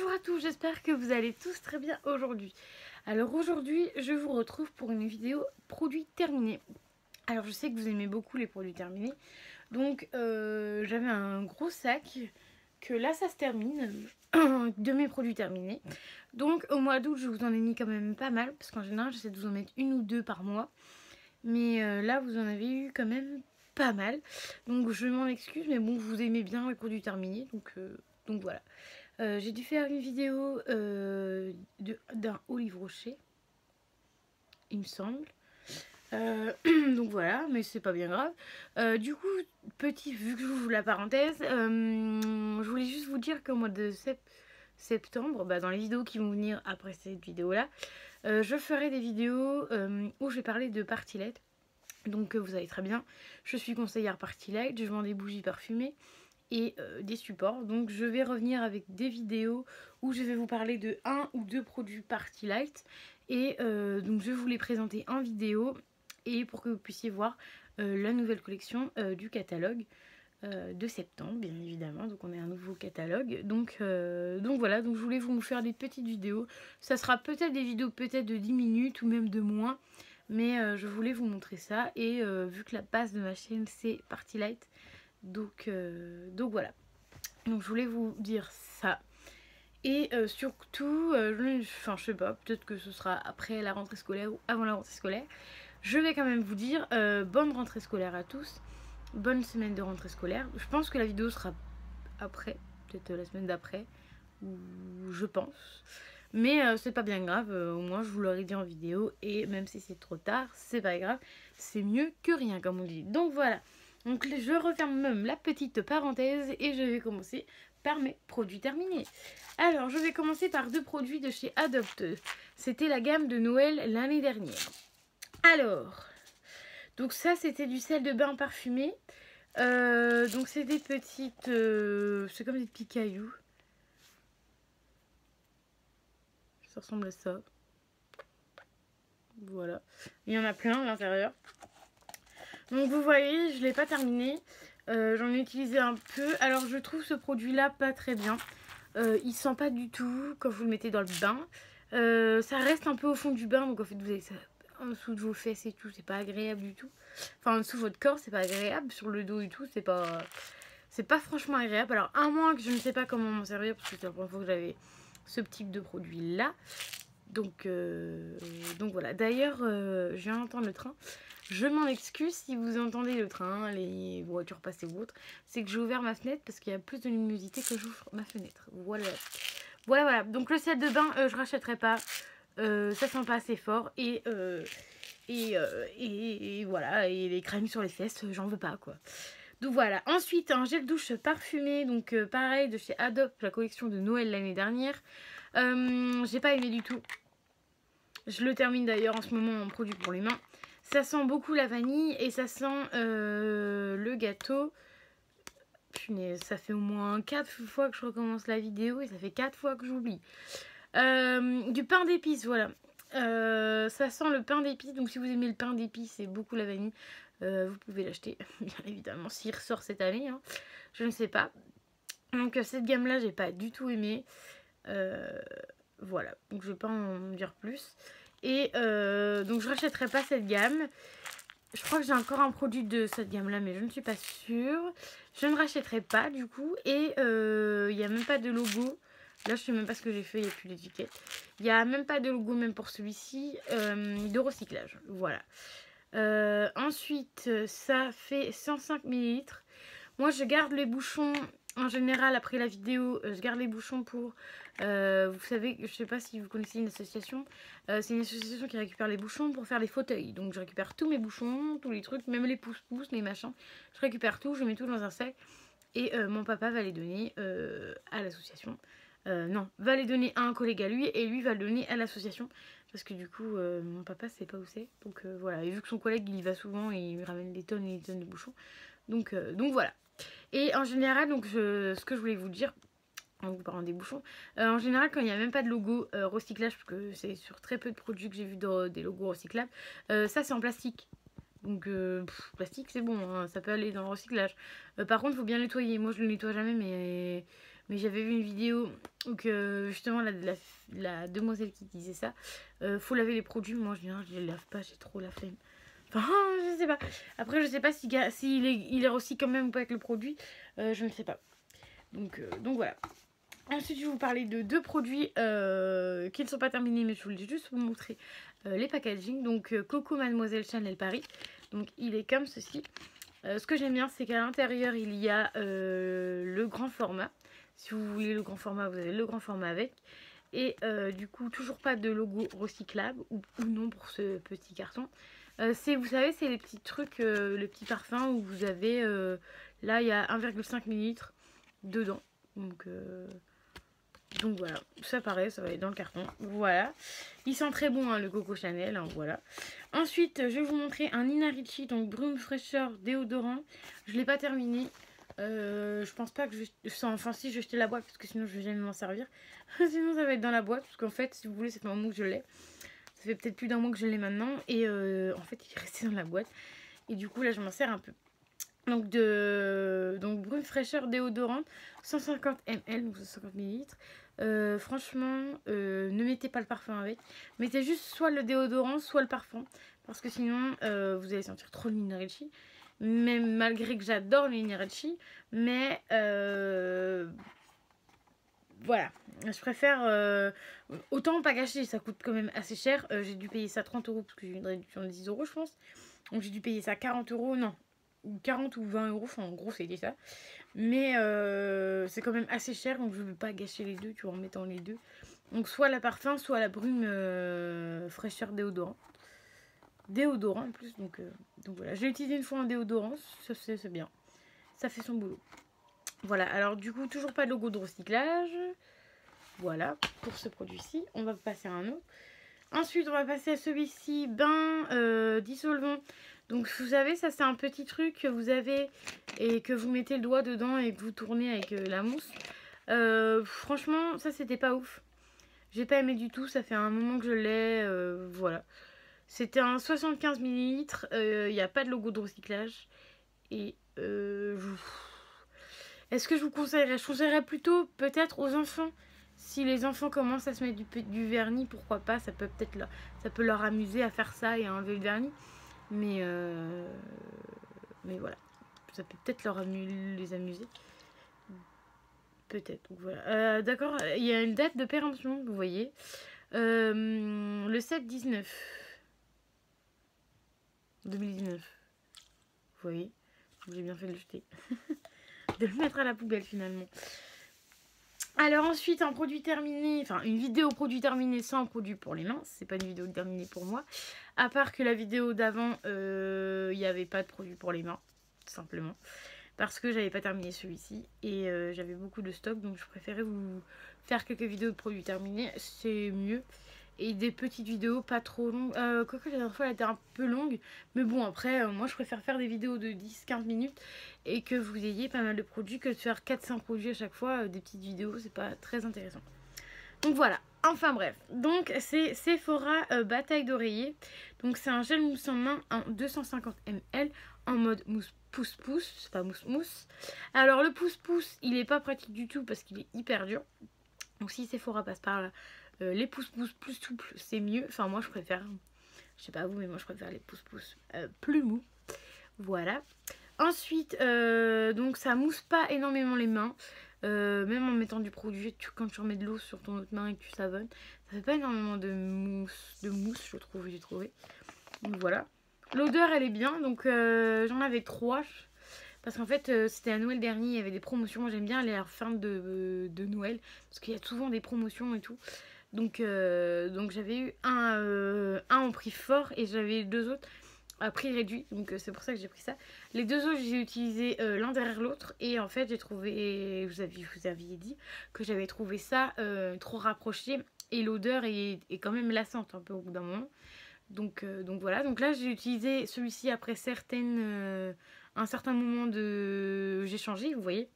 Bonjour à tous, j'espère que vous allez tous très bien aujourd'hui. Alors aujourd'hui, je vous retrouve pour une vidéo produits terminés. Alors je sais que vous aimez beaucoup les produits terminés, donc j'avais un gros sac que là ça se termine de mes produits terminés. Donc au mois d'août, je vous en ai mis quand même pas mal, parce qu'en général j'essaie de vous en mettre une ou deux par mois. Mais là vous en avez eu quand même pas mal. Donc je m'en excuse, mais bon, vous aimez bien les produits terminés, donc voilà. J'ai dû faire une vidéo d'un Olive Rocher, il me semble. Donc voilà, mais c'est pas bien grave. Du coup, vu que je vous la parenthèse, je voulais juste vous dire qu'au mois de septembre, dans les vidéos qui vont venir après cette vidéo-là, je ferai des vidéos où je vais parler de Party-Light. Donc vous savez très bien, je suis conseillère Party-Light, je vends des bougies parfumées et des supports. Donc je vais revenir avec des vidéos où je vais vous parler de un ou deux produits Party-Light. Et donc je vais vous les présenter en vidéo et pour que vous puissiez voir la nouvelle collection du catalogue de septembre, bien évidemment. Donc on est un nouveau catalogue. Donc voilà, donc je voulais vous faire des petites vidéos. Ça sera peut-être des vidéos peut-être de 10 minutes ou même de moins. Mais je voulais vous montrer ça. Et vu que la base de ma chaîne c'est Party-Light, donc voilà. Donc je voulais vous dire ça. Et surtout, je sais pas, peut-être que ce sera après la rentrée scolaire ou avant la rentrée scolaire. Je vais quand même vous dire bonne rentrée scolaire à tous. Bonne semaine de rentrée scolaire. Je pense que la vidéo sera après, peut-être la semaine d'après. Ou je pense. Mais c'est pas bien grave, au moins je vous l'aurai dit en vidéo. Et même si c'est trop tard, c'est pas grave. C'est mieux que rien comme on dit. Donc voilà. Donc je referme même la petite parenthèse et je vais commencer par mes produits terminés. Alors je vais commencer par deux produits de chez Adopt. C'était la gamme de Noël l'année dernière. Alors, donc ça c'était du sel de bain parfumé. Donc c'est des petites... c'est comme des petits cailloux. Ça ressemble à ça. Voilà. Il y en a plein à l'intérieur. Donc vous voyez, je ne l'ai pas terminé. J'en ai utilisé un peu. Alors je trouve ce produit là pas très bien. Il sent pas du tout quand vous le mettez dans le bain. Ça reste un peu au fond du bain. Donc en fait vous avez ça en dessous de vos fesses et tout. C'est pas agréable du tout. Enfin en dessous de votre corps c'est pas agréable. Sur le dos et tout c'est pas franchement agréable. Alors à moins que je ne sais pas comment m'en servir. Parce que c'est la première fois que j'avais ce type de produit là. Donc voilà. D'ailleurs je viens d'entendre le train. Je m'en excuse si vous entendez le train, les voitures passer ou autre. C'est que j'ai ouvert ma fenêtre parce qu'il y a plus de luminosité que j'ouvre ma fenêtre. Voilà. Voilà. Donc le set de bain, je rachèterai pas. Ça sent pas assez fort. Et voilà. Et les crèmes sur les fesses, j'en veux pas quoi. Donc voilà. Ensuite, un gel douche parfumé. Donc pareil de chez Adopt, la collection de Noël l'année dernière. J'ai pas aimé du tout. Je le termine d'ailleurs en ce moment en produit pour les mains. Ça sent beaucoup la vanille et ça sent le gâteau. Punaise, ça fait au moins 4 fois que je recommence la vidéo et ça fait 4 fois que j'oublie. Du pain d'épices, voilà. Ça sent le pain d'épices, donc si vous aimez le pain d'épices et beaucoup la vanille, vous pouvez l'acheter, bien évidemment, s'il ressort cette année. Hein. Je ne sais pas. Donc cette gamme-là, j'ai pas du tout aimé. Voilà, donc je vais pas en dire plus. Et donc je rachèterai pas cette gamme. Je crois que j'ai encore un produit de cette gamme là, mais je ne suis pas sûre. Je ne rachèterai pas du coup. Et il n'y a même pas de logo. Là je sais même pas ce que j'ai fait, il n'y a plus d'étiquette. Il n'y a même pas de logo même pour celui-ci de recyclage. Voilà. Ensuite ça fait 105 ml. Moi je garde les bouchons. En général, après la vidéo, je garde les bouchons pour... vous savez, je sais pas si vous connaissez une association. C'est une association qui récupère les bouchons pour faire les fauteuils. Donc je récupère tous mes bouchons, tous les trucs, même les pouces-pouces, les machins. Je récupère tout, je mets tout dans un sac. Et mon papa va les donner à l'association. Non, va les donner à un collègue à lui et lui va le donner à l'association. Parce que du coup, mon papa sait pas où c'est. Donc voilà, et vu que son collègue il y va souvent et il lui ramène des tonnes et des tonnes de bouchons. Donc voilà. Et en général, donc ce que je voulais vous dire, en vous parlant des bouchons, en général quand il n'y a même pas de logo recyclage, parce que c'est sur très peu de produits que j'ai vu des logos recyclables, ça c'est en plastique. Donc plastique c'est bon, hein, ça peut aller dans le recyclage. Par contre il faut bien nettoyer, moi je le nettoie jamais, mais mais j'avais vu une vidéo où que justement la demoiselle qui disait ça, faut laver les produits. Moi je les lave pas, j'ai trop la flemme. Enfin, je sais pas. Après, je sais pas s'il il est aussi quand même ou pas avec le produit. Je ne sais pas. Donc voilà. Ensuite, je vais vous parler de deux produits qui ne sont pas terminés, mais je voulais juste vous montrer les packaging. Donc, Coco Mademoiselle Chanel Paris. Donc, il est comme ceci. Ce que j'aime bien, c'est qu'à l'intérieur, il y a le grand format. Si vous voulez le grand format, vous avez le grand format avec. Et du coup, toujours pas de logo recyclable ou non pour ce petit carton. Vous savez, c'est les petits trucs, les petits parfums où vous avez, là, il y a 1,5 ml dedans. Donc voilà, ça pareil, ça va être dans le carton. Voilà, il sent très bon hein, le Coco Chanel, hein, voilà. Ensuite, je vais vous montrer un Nina Ricci, donc Brume Fraîcheur déodorant. Je ne l'ai pas terminé. Je pense pas que enfin si, je vais jeter la boîte parce que sinon je vais jamais m'en servir. Sinon ça va être dans la boîte parce qu'en fait, si vous voulez, c'est pas un mois que je l'ai. Ça fait peut-être plus d'un mois que je l'ai maintenant et en fait il est resté dans la boîte. Et du coup là je m'en sers un peu. Donc Brume Fraîcheur déodorante, 150 ml, donc 150 ml. Franchement, ne mettez pas le parfum avec. Mettez juste soit le déodorant, soit le parfum. Parce que sinon, vous allez sentir trop le Nina Ricci. Mais malgré que j'adore le Nina Ricci. Mais voilà, je préfère autant pas gâcher, ça coûte quand même assez cher. J'ai dû payer ça 30 € parce que j'ai une réduction de 10 € je pense. Donc j'ai dû payer ça 40 €, non, 40 ou 20 €, enfin en gros c'était ça. Mais c'est quand même assez cher, donc je ne veux pas gâcher les deux, tu vois, en mettant les deux. Donc soit la parfum, soit la brume fraîcheur déodorant. Déodorant en plus, donc voilà. J'ai utilisé une fois un déodorant, ça c'est bien. Ça fait son boulot. Voilà, alors du coup, toujours pas de logo de recyclage. Voilà, pour ce produit-ci. On va passer à un autre. Ensuite, on va passer à celui-ci, bain dissolvant. Donc, vous savez, ça c'est un petit truc que vous avez et que vous mettez le doigt dedans et que vous tournez avec la mousse. Franchement, ça c'était pas ouf. J'ai pas aimé du tout, ça fait un moment que je l'ai. Voilà. C'était un 75 ml. Il n'y a pas de logo de recyclage. Et est-ce que je vous conseillerais? Je conseillerais plutôt peut-être aux enfants. Si les enfants commencent à se mettre du vernis, pourquoi pas? Ça peut leur amuser à faire ça et à enlever le vernis. Mais voilà. Ça peut peut-être les amuser. Peut-être. Voilà. D'accord. Il y a une date de péremption, vous voyez. Le 7-19. 2019. Vous voyez. J'ai bien fait de le jeter. De le mettre à la poubelle finalement. Alors ensuite un produit terminé, enfin une vidéo produit terminé sans produit pour les mains, c'est pas une vidéo terminée pour moi, à part que la vidéo d'avant il n'y avait pas de produit pour les mains, tout simplement, parce que j'avais pas terminé celui-ci et j'avais beaucoup de stock, donc je préférais vous faire quelques vidéos de produits terminés, c'est mieux. Et des petites vidéos pas trop longues. Quoique la dernière fois elle était un peu longue. Mais bon après moi je préfère faire des vidéos de 10-15 minutes. Et que vous ayez pas mal de produits. Que de faire 4-5 produits à chaque fois. Des petites vidéos c'est pas très intéressant. Donc voilà. Enfin bref. Donc c'est Sephora bataille d'oreiller. Donc c'est un gel mousse en main en 250 ml. En mode mousse pouce-pouce. C'est pas mousse-mousse. Alors le pouce-pouce il est pas pratique du tout. Parce qu'il est hyper dur. Donc si Sephora passe par là. Les pouces-pouces plus souples, c'est mieux. Enfin, moi, je préfère. Je sais pas vous, mais moi, je préfère les pouces-pouces plus mous. Voilà. Ensuite, donc, ça mousse pas énormément les mains. Même en mettant du produit, quand tu remets de l'eau sur ton autre main et que tu savonnes, ça fait pas énormément de mousse, je trouve, j'ai trouvé. Donc, voilà. L'odeur, elle est bien. Donc, j'en avais 3. Parce qu'en fait, c'était à Noël dernier, il y avait des promotions. Moi, j'aime bien aller à la fin de Noël. Parce qu'il y a souvent des promotions et tout. Donc j'avais eu un en prix fort et j'avais eu 2 autres à prix réduit. Donc c'est pour ça que j'ai pris ça. Les 2 autres, j'ai utilisé l'un derrière l'autre. Et en fait, j'ai trouvé, vous aviez dit que j'avais trouvé ça trop rapproché. Et l'odeur est quand même lassante un peu au bout d'un moment. Donc voilà. Donc là, j'ai utilisé celui-ci après un certain moment j'ai changé, vous voyez.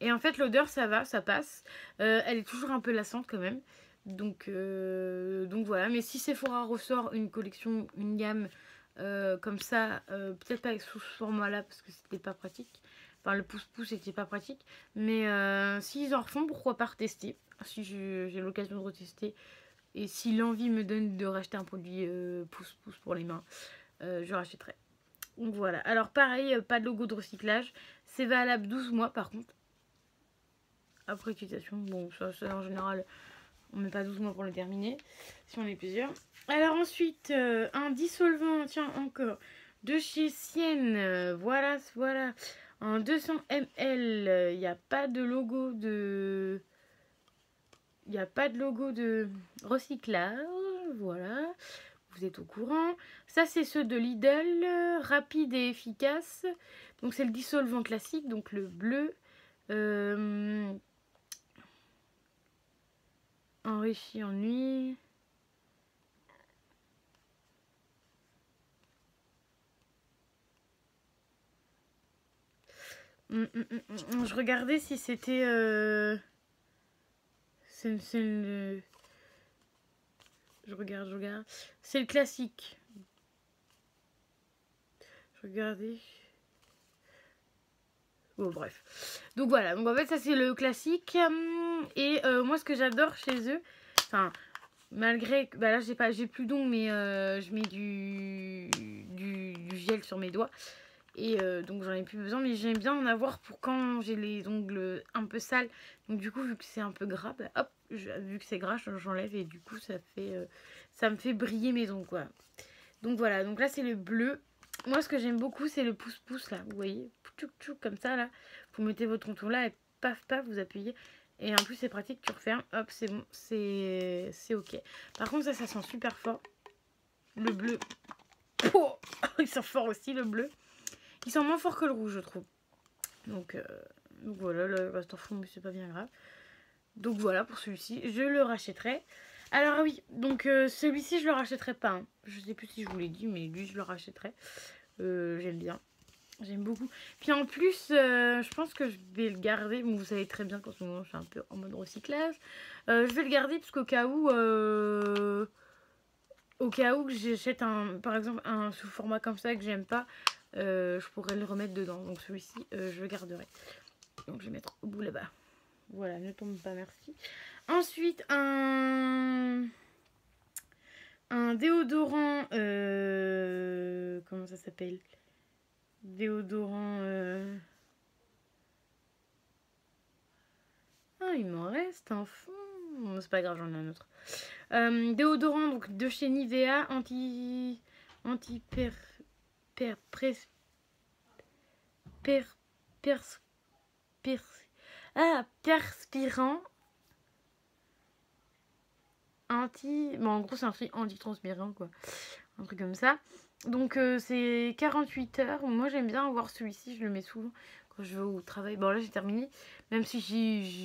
Et en fait, l'odeur, ça va, ça passe. Elle est toujours un peu lassante quand même. Donc voilà. Mais si Sephora ressort une collection, une gamme comme ça, peut-être pas avec ce format-là parce que c'était pas pratique. Enfin, le pouce-pouce n'était pas pratique. Mais s'ils en refont, pourquoi pas retester. Si j'ai l'occasion de retester. Et si l'envie me donne de racheter un produit pouce-pouce pour les mains, je rachèterai. Donc voilà. Alors pareil, pas de logo de recyclage. C'est valable 12 mois par contre. Après utilisation, bon, ça en général, on met pas 12 mois pour le terminer. Si on est plusieurs. Alors ensuite, un dissolvant, tiens encore, de chez Sienne. Voilà. En 200 ml, il n'y a pas de logo de... Il n'y a pas de logo de recyclage. Voilà. Vous êtes au courant. Ça, c'est ceux de Lidl, rapide et efficace. Donc, c'est le dissolvant classique, donc le bleu. Enrichi en nuit. Je regardais si c'était... Je regarde. C'est le classique. Je regardais. Bon, bref. Donc voilà. Donc en fait, ça c'est le classique. Et moi, ce que j'adore chez eux, enfin, malgré que bah là j'ai plus d'ongles, mais je mets du gel sur mes doigts. Et donc j'en ai plus besoin, mais j'aime bien en avoir pour quand j'ai les ongles un peu sales. Donc du coup, vu que c'est un peu gras, bah, hop, vu que c'est gras, j'enlève et du coup ça me fait briller mes ongles, quoi. Donc voilà, donc là c'est le bleu. Moi ce que j'aime beaucoup c'est le pouce-pouce là, vous voyez, tchouk tchouk comme ça là. Vous mettez votre contour là et paf paf, vous appuyez. Et en plus c'est pratique, tu refermes, hop, c'est bon, c'est ok. Par contre ça sent super fort. Le bleu, oh, il sent fort aussi le bleu. Il sent moins fort que le rouge, je trouve. Donc voilà, le reste en fond, mais c'est pas bien grave. Donc voilà pour celui-ci, je le rachèterai. Alors oui, donc celui-ci je le rachèterai pas. Hein. Je sais plus si je vous l'ai dit, mais lui je le rachèterai. J'aime bien. J'aime beaucoup. Puis en plus, je pense que je vais le garder. Bon, vous savez très bien qu'en ce moment je suis un peu en mode recyclage. Je vais le garder parce qu'au cas où... Au cas où j'achète par exemple un sous format comme ça que j'aime pas, je pourrais le remettre dedans. Donc celui-ci, je le garderai. Donc je vais mettre au bout là-bas. Voilà, ne tombe pas, merci. Ensuite, un déodorant, comment ça s'appelle? Déodorant, ah, il m'en reste un fond. Bon, c'est pas grave, j'en ai un autre. Déodorant donc de chez Nivea, perspirant, bon en gros c'est un truc antitranspirant quoi, un truc comme ça. Donc c'est 48 heures. Moi j'aime bien avoir celui-ci, je le mets souvent quand je vais au travail. Bon là j'ai terminé, même si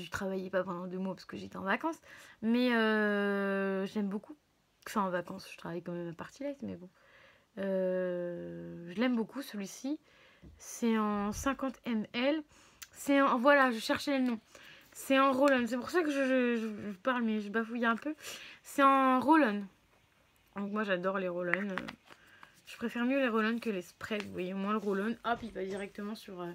je travaillais pas pendant 2 mois parce que j'étais en vacances, mais j'aime beaucoup. Enfin en vacances, je travaille quand même à Party Light, mais bon. Je l'aime beaucoup celui-ci. C'est en 50 ml. C'est en... Voilà, je cherchais le nom. C'est en roll-on. C'est pour ça que je parle, mais je bafouille un peu. C'est en roll-on. Donc moi j'adore les roll-on. Je préfère mieux les roll-on que les sprays. Vous voyez, moi le roll-on, hop, il va directement sur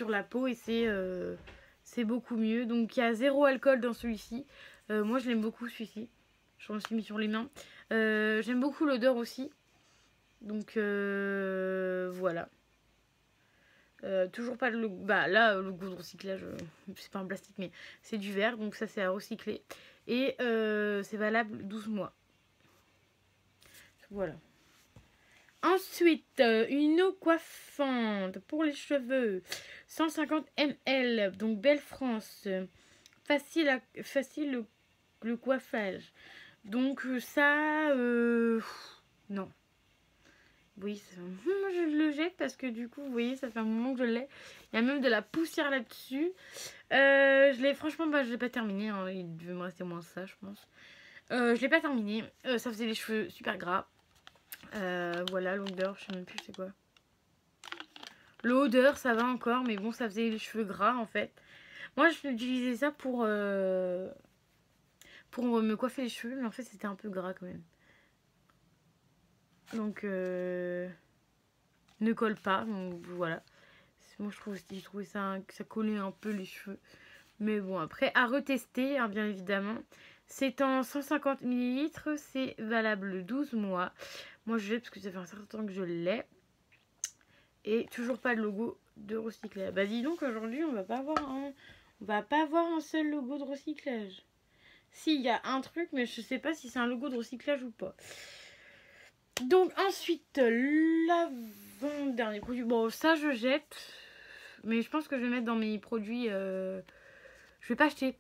la peau et c'est beaucoup mieux. Donc il y a 0 alcool dans celui-ci. Moi je l'aime beaucoup celui-ci. Je m'en suis mis sur les mains. J'aime beaucoup l'odeur aussi. Donc voilà. Toujours pas le logo. Bah là, le goût de recyclage, c'est pas un plastique, mais c'est du verre. Donc ça, c'est à recycler. Et c'est valable 12 mois. Voilà. Ensuite, une eau coiffante pour les cheveux. 150 ml. Donc Belle France. Facile le coiffage. Donc ça, non. Oui, moi je le jette parce que du coup, vous voyez, ça fait un moment que je l'ai. Il y a même de la poussière là-dessus. Je l'ai, franchement, bah, je l'ai pas terminé. Hein. Il devait me rester moins ça, je pense. Je l'ai pas terminé. Ça faisait les cheveux super gras. Voilà, l'odeur, je sais même plus c'est quoi. L'odeur, ça va encore, mais bon, ça faisait les cheveux gras en fait. Moi, je utilisais ça pour me coiffer les cheveux, mais en fait, c'était un peu gras quand même. Donc, ne colle pas. Donc, voilà. Moi j'ai trouvé ça, que ça collait un peu les cheveux. Mais bon, après, à retester, hein, bien évidemment. C'est en 150 ml, c'est valable 12 mois. Moi, je l'ai parce que ça fait un certain temps que je l'ai. Et toujours pas de logo de recyclage. Bah dis donc, aujourd'hui, on va pas avoir un seul logo de recyclage. Si, il y a un truc, mais je sais pas si c'est un logo de recyclage ou pas. Donc ensuite, l'avant-dernier produit. Bon, ça, je jette. Mais je pense que je vais mettre dans mes produits... Je vais pas acheter.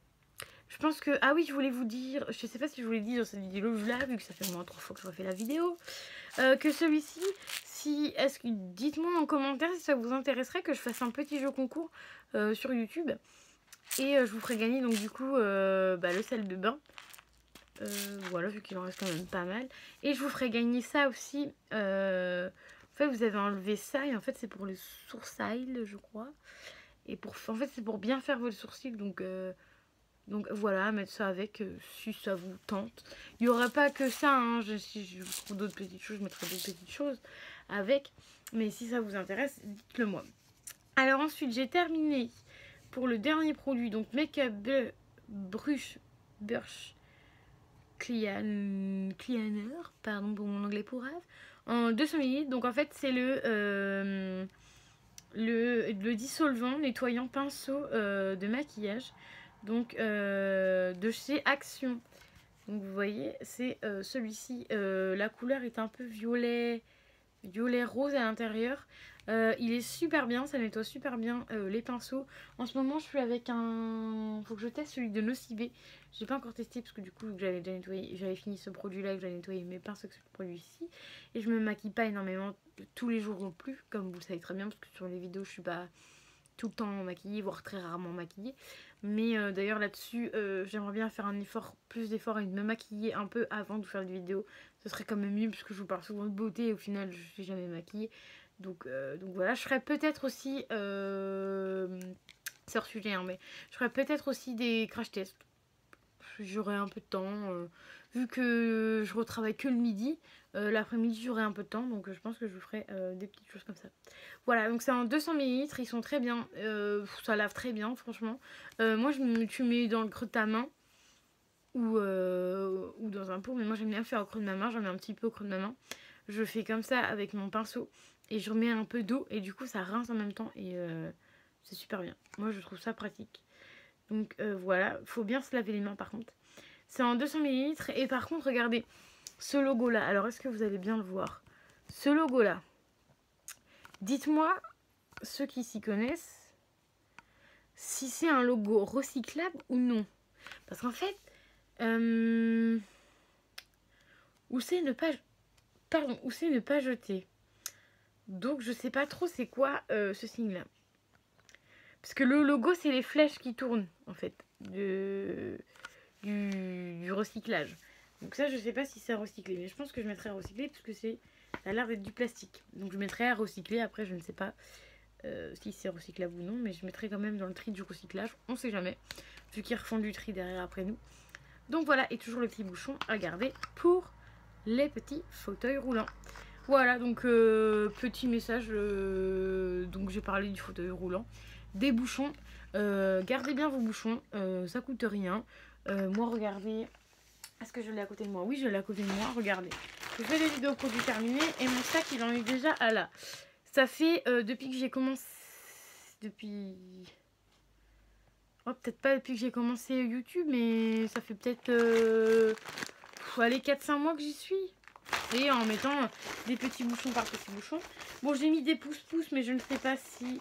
Je pense que... Ah oui, je voulais vous dire... Je sais pas si je vous l'ai dit dans cette vidéo-là, vu que ça fait au moins 3 fois que je refais la vidéo. Que celui-ci, dites-moi en commentaire si ça vous intéresserait que je fasse un petit jeu concours sur YouTube. Et je vous ferai gagner donc du coup le sel de bain. Voilà, vu qu'il en reste quand même pas mal. Et je vous ferai gagner ça aussi. En fait, vous avez enlevé ça et en fait, c'est pour les sourcils, je crois. Et en fait, c'est pour bien faire vos sourcils. Donc voilà, mettre ça avec si ça vous tente. Il n'y aura pas que ça. Hein. Si je trouve d'autres petites choses, je mettrai d'autres petites choses avec. Mais si ça vous intéresse, dites-le moi. Alors ensuite, j'ai terminé pour le dernier produit. Donc Make-up Brush Cleaner. Pardon pour mon anglais pourrave. En 200 ml. Donc en fait, c'est le dissolvant nettoyant pinceau de maquillage. Donc de chez Action. Donc vous voyez, c'est celui-ci. La couleur est un peu violet rose à l'intérieur. Il est super bien, ça nettoie super bien les pinceaux. En ce moment, je suis avec un... Faut que je teste celui de Nocibé. J'ai pas encore testé parce que du coup, j'avais déjà nettoyé, j'avais fini ce produit-là, que j'avais nettoyé mes pinceaux avec ce produit-ci. Et je me maquille pas énormément tous les jours non plus, comme vous le savez très bien, parce que sur les vidéos, je suis pas tout le temps maquillée, voire très rarement maquillée. Mais d'ailleurs là-dessus, j'aimerais bien faire plus d'efforts et de me maquiller un peu avant de faire des vidéos. Ce serait quand même mieux puisque je vous parle souvent de beauté et au final je suis jamais maquillée. Donc voilà, je ferais peut-être aussi, c'est hors sujet, hein, mais je ferais peut-être aussi des crash tests. J'aurai un peu de temps, vu que je retravaille que le midi, l'après-midi j'aurai un peu de temps, donc je pense que je vous ferai des petites choses comme ça. Voilà, donc c'est en 200 ml, ils sont très bien, ça lave très bien franchement. Moi tu mets dans le creux de ta main ou dans un pot, mais moi j'aime bien faire au creux de ma main, j'en mets un petit peu au creux de ma main. Je fais comme ça avec mon pinceau et je remets un peu d'eau et du coup ça rince en même temps et c'est super bien. Moi je trouve ça pratique. Donc voilà, faut bien se laver les mains par contre. C'est en 200 ml et par contre regardez ce logo là. Alors est-ce que vous allez bien le voir? Ce logo là. Dites-moi, ceux qui s'y connaissent, si c'est un logo recyclable ou non. Parce qu'en fait, où c'est ne pas jeter. Donc je sais pas trop c'est quoi ce signe là. Parce que le logo c'est les flèches qui tournent en fait du recyclage. Donc ça je sais pas si c'est à recycler. Mais je pense que je mettrai à recycler parce que ça a l'air d'être du plastique. Donc je mettrai à recycler. Après je ne sais pas si c'est recyclable ou non. Mais je mettrai quand même dans le tri du recyclage. On sait jamais. Vu qu'ils refont du tri derrière après nous. Donc voilà. Et toujours le petit bouchon à garder pour les petits fauteuils roulants. Voilà, donc petit message, donc j'ai parlé du fauteuil roulant, des bouchons, gardez bien vos bouchons, ça coûte rien. Moi regardez, est-ce que je l'ai à côté de moi? Oui, je l'ai à côté de moi, regardez. Je fais des vidéos produits terminés et mon sac il en est déjà à là. Ça fait depuis que j'ai commencé, peut-être pas depuis que j'ai commencé YouTube, mais ça fait peut-être, allez 4-5 mois que j'y suis. Et en mettant des petits bouchons par petits bouchons. Bon, j'ai mis des pouces-pouces, mais je ne sais pas si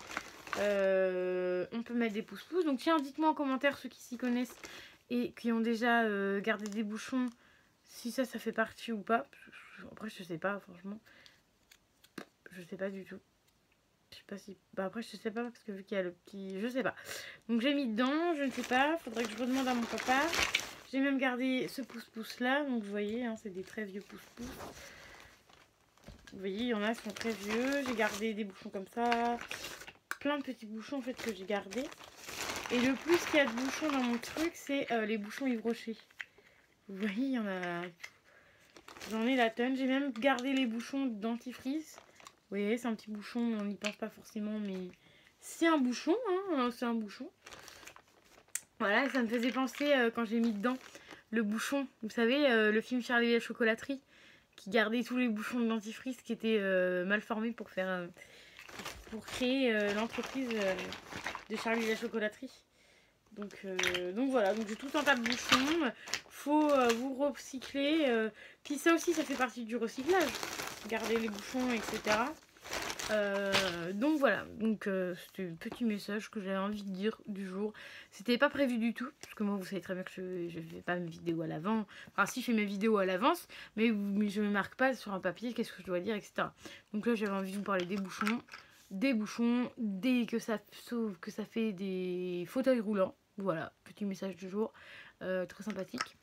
on peut mettre des pouces-pouces. Donc tiens, dites-moi en commentaire ceux qui s'y connaissent et qui ont déjà gardé des bouchons, si ça fait partie ou pas. Après, je sais pas, franchement. Je sais pas du tout. Je sais pas si... Bah après, je sais pas, parce que vu qu'il y a le petit... Je sais pas. Donc j'ai mis dedans, je ne sais pas. Faudrait que je redemande à mon papa. J'ai même gardé ce pouce-pouce là, donc vous voyez, hein, c'est des très vieux pouce-pouce. Vous voyez, il y en a qui sont très vieux. J'ai gardé des bouchons comme ça. Plein de petits bouchons en fait que j'ai gardés. Et le plus qu'il y a de bouchons dans mon truc, c'est les bouchons Yves Rocher. Vous voyez, il y en a... J'en ai la tonne. J'ai même gardé les bouchons dentifrice. Vous voyez, c'est un petit bouchon, on n'y pense pas forcément, mais c'est un bouchon, hein, c'est un bouchon. Voilà, ça me faisait penser quand j'ai mis dedans le bouchon, vous savez, le film Charlie et la chocolaterie, qui gardait tous les bouchons de dentifrice qui étaient mal formés pour faire pour créer l'entreprise de Charlie et la chocolaterie. Donc voilà, donc j'ai tout un tas de bouchons, faut vous recycler, puis ça aussi ça fait partie du recyclage, garder les bouchons, etc. Donc voilà, donc c'était le petit message que j'avais envie de dire du jour. C'était pas prévu du tout, parce que moi vous savez très bien que je fais pas mes vidéos à l'avant. Enfin si, je fais mes vidéos à l'avance, mais je me marque pas sur un papier qu'est-ce que je dois dire, etc. Donc là j'avais envie de vous parler des bouchons, que ça sauve, que ça fait des fauteuils roulants. Voilà, petit message du jour, très sympathique.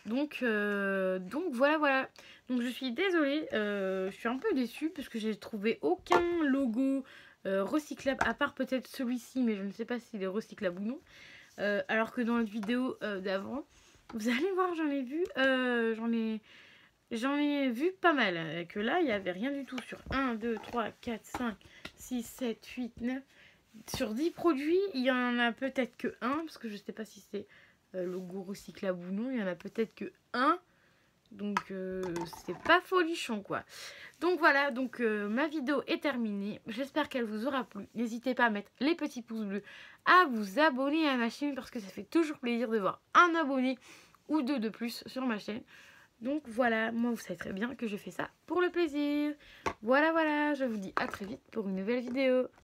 Donc voilà. Donc je suis désolée, je suis un peu déçue parce que j'ai trouvé aucun logo recyclable, à part peut-être celui-ci, mais je ne sais pas s'il est recyclable ou non. Alors que dans la vidéo d'avant, vous allez voir, j'en ai vu pas mal. Que là, il n'y avait rien du tout sur 1, 2, 3, 4, 5, 6, 7, 8, 9. Sur 10 produits, il y en a peut-être que 1, parce que je ne sais pas si c'est logo recyclable ou non, il y en a peut-être que 1. Donc c'est pas folichon quoi. Donc voilà, donc ma vidéo est terminée. J'espère qu'elle vous aura plu. N'hésitez pas à mettre les petits pouces bleus, à vous abonner à ma chaîne parce que ça fait toujours plaisir de voir un abonné ou deux de plus sur ma chaîne. Donc voilà, moi vous savez très bien que je fais ça pour le plaisir. Voilà, je vous dis à très vite pour une nouvelle vidéo.